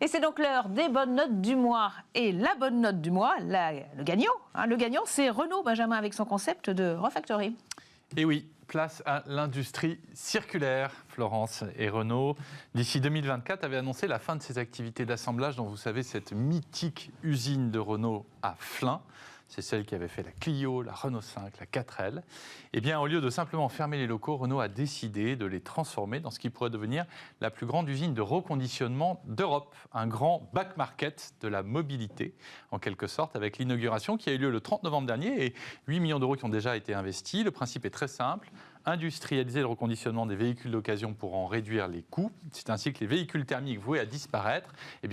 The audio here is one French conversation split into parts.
Et c'est donc l'heure des bonnes notes du mois. Et la bonne note du mois, le gagnant, c'est Renault Benjamin avec son concept de refactory. Et oui, place à l'industrie circulaire. Florence et Renault, d'ici 2024, avaient annoncé la fin de ses activités d'assemblage dans, vous savez, cette mythique usine de Renault à Flins. C'est celle qui avait fait la Clio, la Renault 5, la 4L. Eh bien, au lieu de simplement fermer les locaux, Renault a décidé de les transformer dans ce qui pourrait devenir la plus grande usine de reconditionnement d'Europe. Un grand back market de la mobilité, en quelque sorte, avec l'inauguration qui a eu lieu le 30 novembre dernier et 8 millions d'euros qui ont déjà été investis. Le principe est très simple. Industrialiser le reconditionnement des véhicules d'occasion pour en réduire les coûts. C'est ainsi que les véhicules thermiques voués à disparaître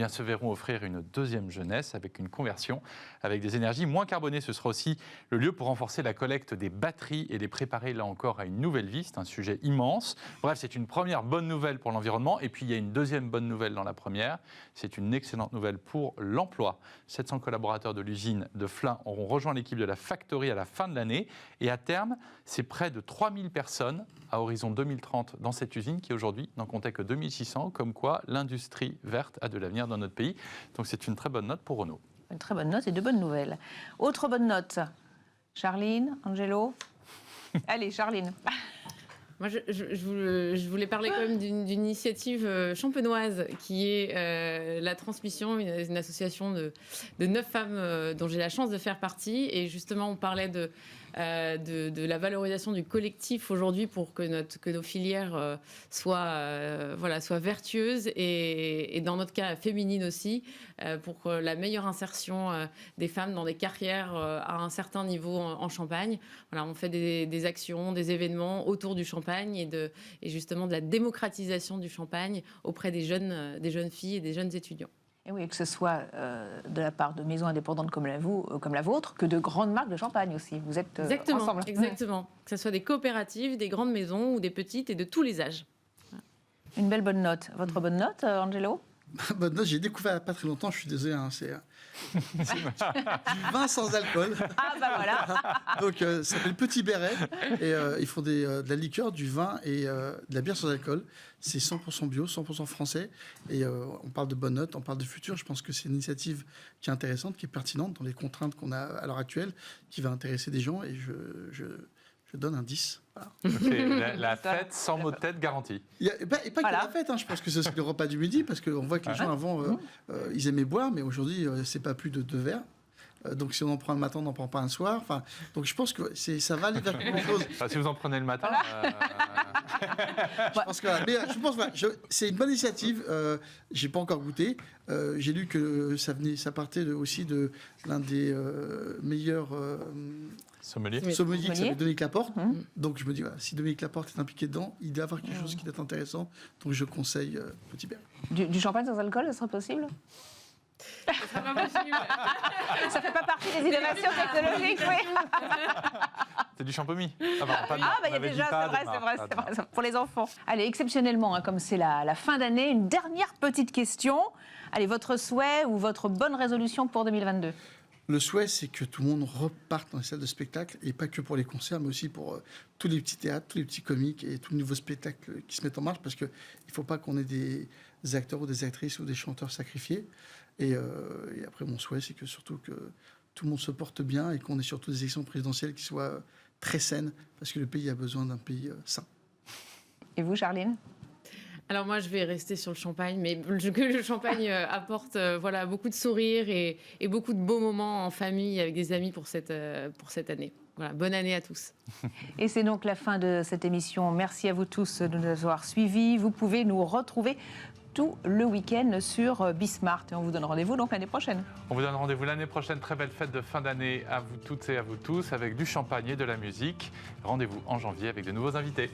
se verront offrir une deuxième jeunesse avec une conversion avec des énergies moins carbonées. Ce sera aussi le lieu pour renforcer la collecte des batteries et les préparer là encore à une nouvelle vie. C'est un sujet immense. Bref, c'est une première bonne nouvelle pour l'environnement. Et puis il y a une deuxième bonne nouvelle dans la première. C'est une excellente nouvelle pour l'emploi. 700 collaborateurs de l'usine de Flins auront rejoint l'équipe de la Factory à la fin de l'année. Et à terme, c'est près de 3000 personnes à horizon 2030 dans cette usine qui aujourd'hui n'en comptait que 2600, comme quoi l'industrie verte a de l'avenir dans notre pays. Donc c'est une très bonne note pour Renault. Une très bonne note et de bonnes nouvelles. Autre bonne note, Charline, Angelo. Allez, Charline. Moi, je voulais parler quand même d'une initiative champenoise qui est la transmission, une association de 9 femmes dont j'ai la chance de faire partie. Et justement, on parlait de la valorisation du collectif aujourd'hui pour que nos filières soient vertueuses et dans notre cas féminines aussi, pour la meilleure insertion des femmes dans des carrières à un certain niveau en Champagne. Voilà, on fait des actions, des événements autour du Champagne et justement de la démocratisation du Champagne auprès des jeunes filles et des jeunes étudiants. Et oui, que ce soit de la part de maisons indépendantes comme la vôtre, que de grandes marques de champagne aussi. Vous êtes ensemble. Exactement. Que ce soit des coopératives, des grandes maisons ou des petites et de tous les âges. Une belle bonne note. Votre bonne note, Angelo ? Bonne note, j'ai découvert il n'y a pas très longtemps, je suis désolé, c'est du vin sans alcool. Ah bah voilà. Donc ça s'appelle Petit Béret et ils font de la liqueur, du vin et de la bière sans alcool. C'est 100% bio, 100% français et on parle de bonne note, on parle de futur. Je pense que c'est une initiative qui est intéressante, qui est pertinente dans les contraintes qu'on a à l'heure actuelle, qui va intéresser des gens et je donne un 10. Voilà. Okay, la fête sans mot de tête garantie. Et pas que la fête, je pense que c'est le repas du midi, parce qu'on voit que les gens avant, ils aimaient boire, mais aujourd'hui, c'est pas plus de 2 verres. Donc si on en prend le matin, on n'en prend pas un soir. Donc je pense que ça va aller vers quelque chose. Si vous en prenez le matin... Je pense que c'est une bonne initiative. J'ai pas encore goûté. J'ai lu que ça partait aussi de l'un des meilleurs... sommelier qui s'appelle Dominique Laporte. Donc je me dis, voilà, si Dominique Laporte est impliqué dedans, il doit y avoir quelque chose qui est intéressant. Donc je conseille Petit Béret. Du champagne sans alcool, ça serait possible ? Ça serait pas possible. Ça fait pas partie des innovations technologiques, oui. C'est du champomis. Il y a déjà, c'est vrai, pour les enfants. Allez, exceptionnellement, comme c'est la fin d'année, une dernière petite question. Allez, votre souhait ou votre bonne résolution pour 2022 ? Le souhait, c'est que tout le monde reparte dans les salles de spectacle, et pas que pour les concerts, mais aussi pour tous les petits théâtres, tous les petits comiques et tous les nouveaux spectacles qui se mettent en marche, parce qu'il ne faut pas qu'on ait des acteurs ou des actrices ou des chanteurs sacrifiés. Et après, mon souhait, c'est que surtout que tout le monde se porte bien et qu'on ait surtout des élections présidentielles qui soient très saines, parce que le pays a besoin d'un pays sain. Et vous, Charline ? Alors moi, je vais rester sur le champagne, mais que le champagne apporte beaucoup de sourires et beaucoup de beaux moments en famille avec des amis pour cette année. Voilà, bonne année à tous. Et c'est donc la fin de cette émission. Merci à vous tous de nous avoir suivis. Vous pouvez nous retrouver tout le week-end sur Bismart. Et on vous donne rendez-vous donc l'année prochaine. On vous donne rendez-vous l'année prochaine. Très belle fête de fin d'année à vous toutes et à vous tous avec du champagne et de la musique. Rendez-vous en janvier avec de nouveaux invités.